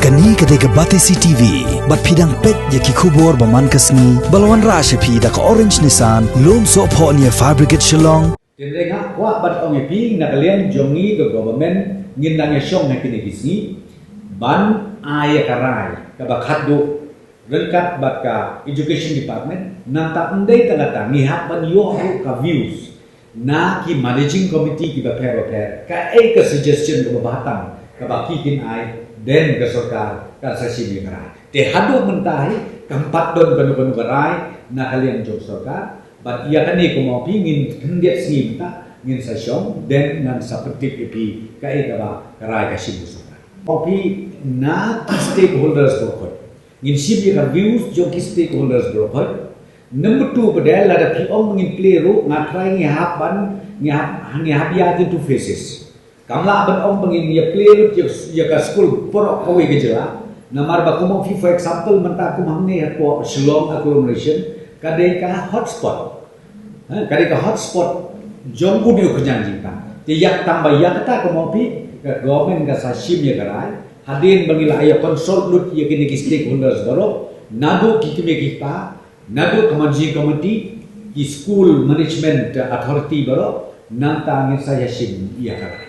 Kani ketika Batesi TV, bat pidang pet yaki kubur baman kasni, balawan rasha pi dak orange Nissan, lom so po niya fabricate Shillong. Jadi ngah wah bat ong pi nak kalian jongi ke government ngin nangya syong nak kini kisni, ban ayah karai, kabakat do, rengkat bat ka education department, nanta undai tangata ngihat ban yo ka views, na ki managing committee ki baper, ka ke suggestion ke babatang, kabaki kin ai. Dan ke सरकार का सचिव ये करा ते हदो mentai tempat don kanu garai na kalian jog सरकार bat ia kani ko mo pingin kendet sim ta ngin sa syom den nan sa petik epi ka ba garai ka sibu सरकार opi na stakeholders berkot ngin sibi ka views jog ki stakeholders berkot number 2 padahal ada pi om ngin play ro ngatrai ngihap ban ngihap ya tu faces Kamla ban ong pengin ya play ya ka school porok kawe gejala namar ba kumo for example menta ku mangne ko Shillong agglomeration kadai ka hotspot kadai ka hotspot jong ku dio kenyan jingka tiyak tambah ya kata kumo pi government ka sashim ya garai hadin bangila ya consult lut ya kini stakeholders baro nado kikime kita nado managing committee ki school management authority baro nanta ngin saya shim ya garai